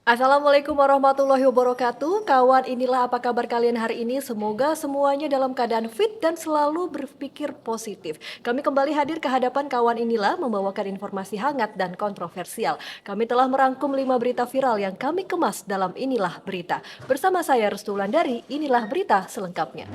Assalamualaikum warahmatullahi wabarakatuh. Kawan, inilah apa kabar kalian hari ini. Semoga semuanya dalam keadaan fit dan selalu berpikir positif. Kami kembali hadir ke hadapan kawan inilah membawakan informasi hangat dan kontroversial. Kami telah merangkum 5 berita viral yang kami kemas dalam Inilah Berita. Bersama saya Restu Wulandari, inilah berita selengkapnya.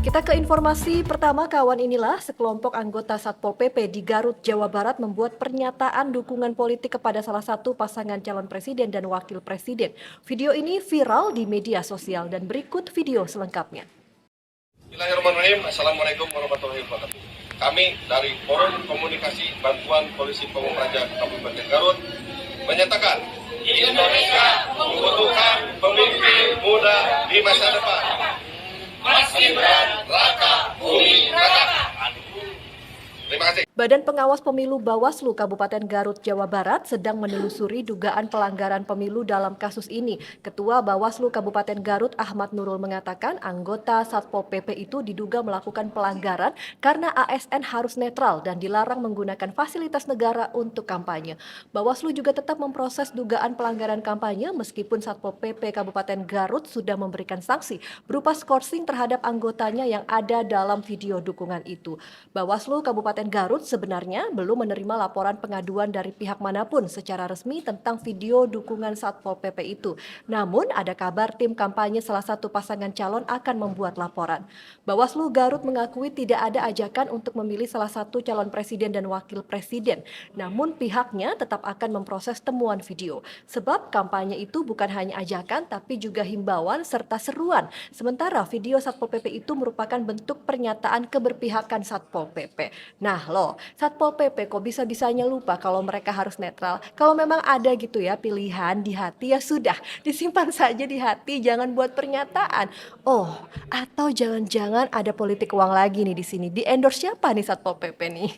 Kita ke informasi pertama, kawan, inilah sekelompok anggota Satpol PP di Garut, Jawa Barat membuat pernyataan dukungan politik kepada salah satu pasangan calon presiden dan wakil presiden. Video ini viral di media sosial dan berikut video selengkapnya. Bismillahirrahmanirrahim. Assalamualaikum warahmatullahi wabarakatuh. Kami dari Forum Komunikasi Bantuan Polisi Pamung Praja Kabupaten Garut menyatakan Indonesia membutuhkan pemimpin muda di masa depan. Mas Gibran, Raka, Bumi Raka. Terima kasih. Badan Pengawas Pemilu Bawaslu Kabupaten Garut, Jawa Barat sedang menelusuri dugaan pelanggaran pemilu dalam kasus ini. Ketua Bawaslu Kabupaten Garut, Ahmad Nurul, mengatakan anggota Satpol PP itu diduga melakukan pelanggaran karena ASN harus netral dan dilarang menggunakan fasilitas negara untuk kampanye. Bawaslu juga tetap memproses dugaan pelanggaran kampanye meskipun Satpol PP Kabupaten Garut sudah memberikan sanksi berupa skorsing terhadap anggotanya yang ada dalam video dukungan itu. Bawaslu Kabupaten Garut sebenarnya belum menerima laporan pengaduan dari pihak manapun secara resmi tentang video dukungan Satpol PP itu. Namun ada kabar tim kampanye salah satu pasangan calon akan membuat laporan. Bawaslu Garut mengakui tidak ada ajakan untuk memilih salah satu calon presiden dan wakil presiden. Namun pihaknya tetap akan memproses temuan video. Sebab kampanye itu bukan hanya ajakan tapi juga himbauan serta seruan. Sementara video Satpol PP itu merupakan bentuk pernyataan keberpihakan Satpol PP. Nah loh, Satpol PP kok bisa-bisanya lupa kalau mereka harus netral. Kalau memang ada gitu ya pilihan di hati, ya sudah disimpan saja di hati, jangan buat pernyataan. Oh, atau jangan-jangan ada politik uang lagi nih di sini. Di endorse siapa nih Satpol PP nih?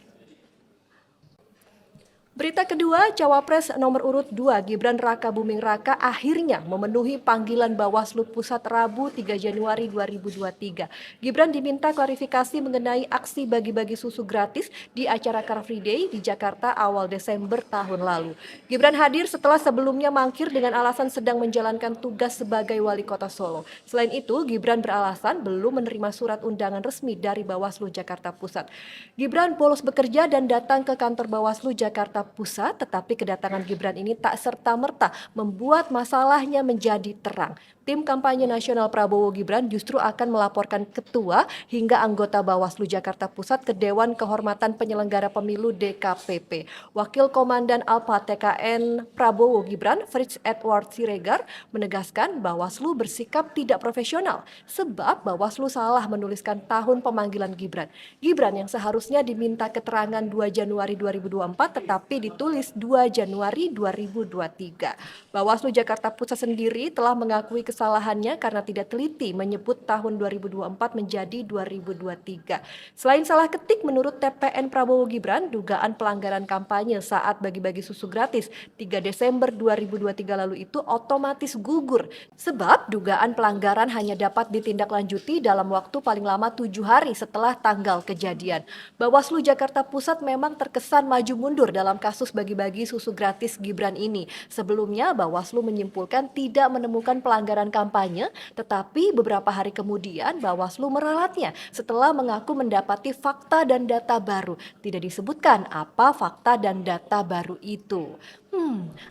Berita kedua, Cawapres nomor urut 2 Gibran Raka Buming Raka akhirnya memenuhi panggilan Bawaslu Pusat Rabu 3 Januari 2023. Gibran diminta klarifikasi mengenai aksi bagi-bagi susu gratis di acara Car Free Day di Jakarta awal Desember tahun lalu. Gibran hadir setelah sebelumnya mangkir dengan alasan sedang menjalankan tugas sebagai wali kota Solo. Selain itu, Gibran beralasan belum menerima surat undangan resmi dari Bawaslu Jakarta Pusat. Gibran bolos bekerja dan datang ke kantor Bawaslu Jakarta Pusat, tetapi kedatangan Gibran ini tak serta-merta membuat masalahnya menjadi terang. Tim kampanye nasional Prabowo Gibran justru akan melaporkan ketua hingga anggota Bawaslu Jakarta Pusat ke Dewan Kehormatan Penyelenggara Pemilu DKPP. Wakil Komandan Alfa TKN Prabowo Gibran, Fritz Edward Siregar, menegaskan Bawaslu bersikap tidak profesional sebab Bawaslu salah menuliskan tahun pemanggilan Gibran. Gibran yang seharusnya diminta keterangan 2 Januari 2024 tetapi ditulis 2 Januari 2023. Bawaslu Jakarta Pusat sendiri telah mengakui kesalahannya karena tidak teliti menyebut tahun 2024 menjadi 2023. Selain salah ketik, menurut TPN Prabowo Gibran, dugaan pelanggaran kampanye saat bagi-bagi susu gratis 3 Desember 2023 lalu itu otomatis gugur. Sebab dugaan pelanggaran hanya dapat ditindaklanjuti dalam waktu paling lama 7 hari setelah tanggal kejadian. Bawaslu Jakarta Pusat memang terkesan maju mundur dalam kasus bagi-bagi susu gratis Gibran ini. Sebelumnya Bawaslu menyimpulkan tidak menemukan pelanggaran kampanye, tetapi beberapa hari kemudian Bawaslu meralatnya setelah mengaku mendapati fakta dan data baru. Tidak disebutkan apa fakta dan data baru itu.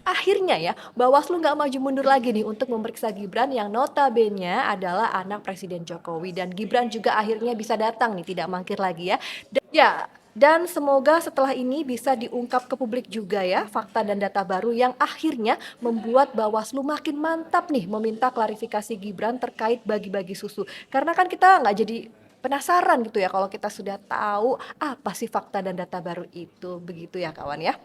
Akhirnya ya, Bawaslu nggak maju mundur lagi nih untuk memeriksa Gibran yang notabene adalah anak Presiden Jokowi. Dan Gibran juga akhirnya bisa datang nih, tidak mangkir lagi ya. Dan semoga setelah ini bisa diungkap ke publik juga ya fakta dan data baru yang akhirnya membuat Bawaslu makin mantap nih meminta klarifikasi Gibran terkait bagi-bagi susu. Karena kan kita nggak jadi penasaran gitu ya kalau kita sudah tahu apa sih fakta dan data baru itu. Begitu ya kawan ya.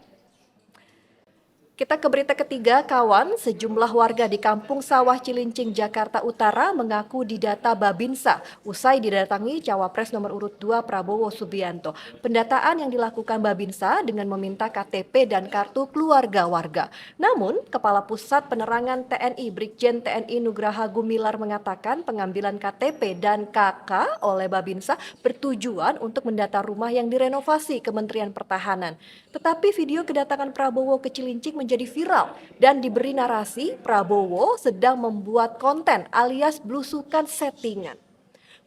Kita ke berita ketiga, kawan. Sejumlah warga di Kampung Sawah Cilincing, Jakarta Utara mengaku didata Babinsa usai didatangi Cawapres nomor urut 2 Prabowo Subianto. Pendataan yang dilakukan Babinsa dengan meminta KTP dan kartu keluarga warga. Namun, Kepala Pusat Penerangan TNI Brigjen TNI Nugraha Gumilar mengatakan pengambilan KTP dan KK oleh Babinsa bertujuan untuk mendata rumah yang direnovasi Kementerian Pertahanan. Tetapi video kedatangan Prabowo ke Cilincing menjadi viral dan diberi narasi Prabowo sedang membuat konten alias blusukan settingan.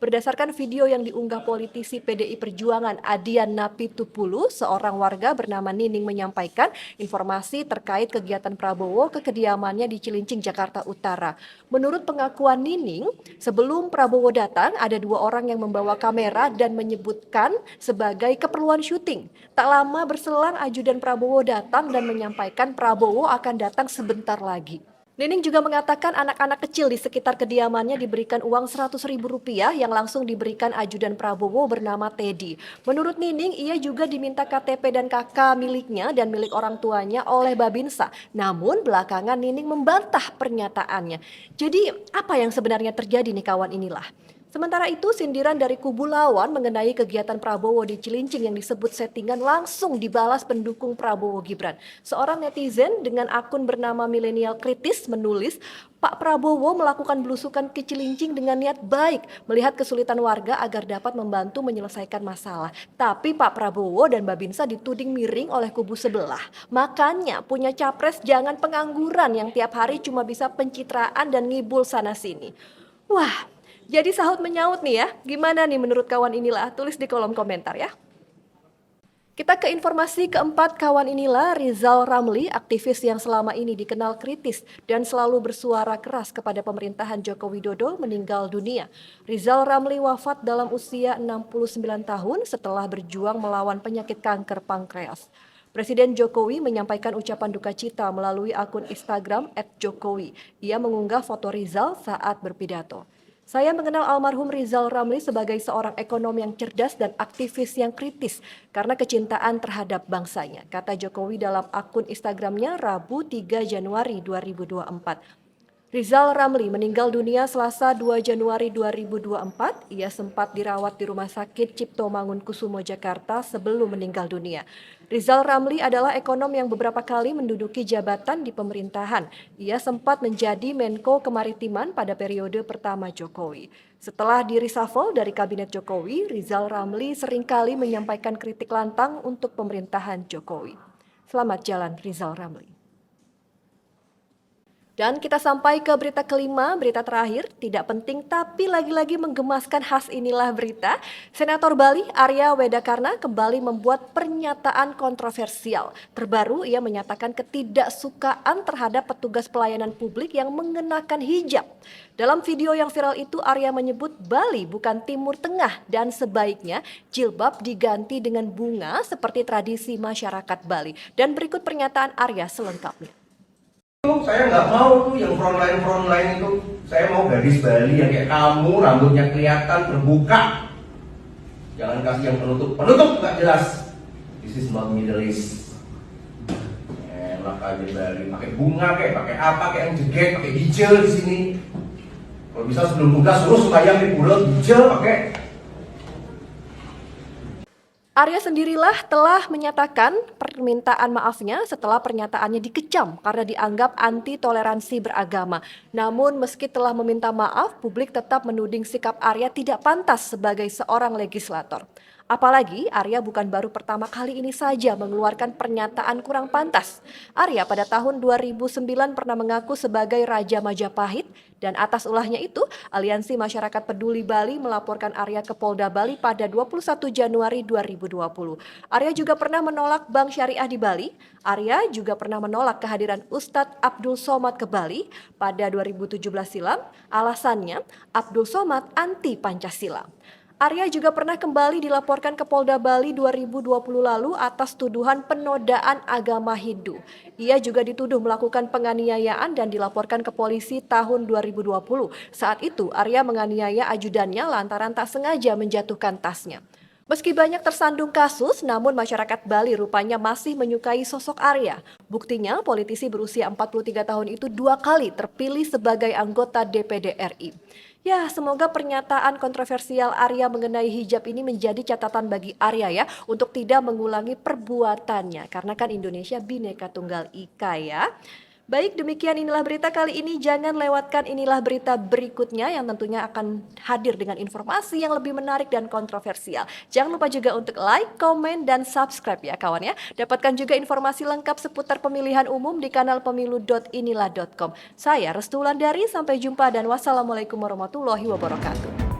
Berdasarkan video yang diunggah politisi PDI Perjuangan Adian Napitupulu, seorang warga bernama Nining menyampaikan informasi terkait kegiatan Prabowo ke kediamannya di Cilincing, Jakarta Utara. Menurut pengakuan Nining, sebelum Prabowo datang, ada 2 orang yang membawa kamera dan menyebutkan sebagai keperluan syuting. Tak lama berselang, ajudan Prabowo datang dan menyampaikan Prabowo akan datang sebentar lagi. Nining juga mengatakan anak-anak kecil di sekitar kediamannya diberikan uang Rp100.000 yang langsung diberikan ajudan Prabowo bernama Teddy. Menurut Nining, ia juga diminta KTP dan KK miliknya dan milik orang tuanya oleh Babinsa. Namun belakangan Nining membantah pernyataannya. Jadi apa yang sebenarnya terjadi nih kawan inilah? Sementara itu, sindiran dari kubu lawan mengenai kegiatan Prabowo di Cilincing yang disebut settingan langsung dibalas pendukung Prabowo Gibran. Seorang netizen dengan akun bernama Milenial Kritis menulis, Pak Prabowo melakukan belusukan ke Cilincing dengan niat baik, melihat kesulitan warga agar dapat membantu menyelesaikan masalah. Tapi Pak Prabowo dan Babinsa dituding miring oleh kubu sebelah. Makanya punya capres jangan pengangguran yang tiap hari cuma bisa pencitraan dan ngibul sana-sini. Wah, jadi sahut menyaut nih ya, gimana nih menurut kawan inilah? Tulis di kolom komentar ya. Kita ke informasi keempat, kawan inilah Rizal Ramli, aktivis yang selama ini dikenal kritis dan selalu bersuara keras kepada pemerintahan Joko Widodo, meninggal dunia. Rizal Ramli wafat dalam usia 69 tahun setelah berjuang melawan penyakit kanker pankreas. Presiden Jokowi menyampaikan ucapan duka cita melalui akun Instagram @jokowi. Ia mengunggah foto Rizal saat berpidato. Saya mengenal almarhum Rizal Ramli sebagai seorang ekonom yang cerdas dan aktivis yang kritis karena kecintaan terhadap bangsanya, kata Jokowi dalam akun Instagramnya Rabu 3 Januari 2024. Rizal Ramli meninggal dunia Selasa 2 Januari 2024. Ia sempat dirawat di Rumah Sakit Cipto Mangunkusumo, Jakarta sebelum meninggal dunia. Rizal Ramli adalah ekonom yang beberapa kali menduduki jabatan di pemerintahan. Ia sempat menjadi Menko Kemaritiman pada periode pertama Jokowi. Setelah di-reshuffle dari Kabinet Jokowi, Rizal Ramli seringkali menyampaikan kritik lantang untuk pemerintahan Jokowi. Selamat jalan Rizal Ramli. Dan kita sampai ke berita kelima, berita terakhir, tidak penting tapi lagi-lagi menggemaskan, khas inilah berita. Senator Bali Arya Wedakarna kembali membuat pernyataan kontroversial. Terbaru ia menyatakan ketidaksukaan terhadap petugas pelayanan publik yang mengenakan hijab. Dalam video yang viral itu Arya menyebut Bali bukan Timur Tengah dan sebaiknya jilbab diganti dengan bunga seperti tradisi masyarakat Bali. Dan berikut pernyataan Arya selengkapnya. Saya nggak mau tuh yang frontline itu. Saya mau gadis Bali yang kayak kamu, rambutnya kelihatan terbuka. Jangan kasih yang penutup nggak jelas. This is not Middle East. Enak aja Bali, pakai bunga kayak pakai apa, kayak yang jeget, pakai hijau di sini. Kalau bisa sebelum tugas suruh supaya di pulau hijau pakai. Arya sendirilah telah menyatakan permintaan maafnya setelah pernyataannya dikecam karena dianggap anti toleransi beragama. Namun meski telah meminta maaf, publik tetap menuding sikap Arya tidak pantas sebagai seorang legislator. Apalagi Arya bukan baru pertama kali ini saja mengeluarkan pernyataan kurang pantas. Arya pada tahun 2009 pernah mengaku sebagai Raja Majapahit dan atas ulahnya itu Aliansi Masyarakat Peduli Bali melaporkan Arya ke Polda Bali pada 21 Januari 2020. Arya juga pernah menolak Bank Syariah di Bali. Arya juga pernah menolak kehadiran Ustadz Abdul Somad ke Bali pada 2017 silam. Alasannya Abdul Somad anti Pancasila. Arya juga pernah kembali dilaporkan ke Polda Bali 2020 lalu atas tuduhan penodaan agama Hindu. Ia juga dituduh melakukan penganiayaan dan dilaporkan ke polisi tahun 2020. Saat itu Arya menganiaya ajudannya lantaran tak sengaja menjatuhkan tasnya. Meski banyak tersandung kasus, namun masyarakat Bali rupanya masih menyukai sosok Arya. Buktinya, politisi berusia 43 tahun itu 2 kali terpilih sebagai anggota DPD RI. Ya, semoga pernyataan kontroversial Arya mengenai hijab ini menjadi catatan bagi Arya ya, untuk tidak mengulangi perbuatannya. Karena kan Indonesia Bhinneka Tunggal Ika ya. Baik, demikian inilah berita kali ini. Jangan lewatkan inilah berita berikutnya yang tentunya akan hadir dengan informasi yang lebih menarik dan kontroversial. Jangan lupa juga untuk like, komen, dan subscribe ya kawan ya. Dapatkan juga informasi lengkap seputar pemilihan umum di kanal pemilu.inilah.com. Saya Restu Wulandari, sampai jumpa dan wassalamualaikum warahmatullahi wabarakatuh.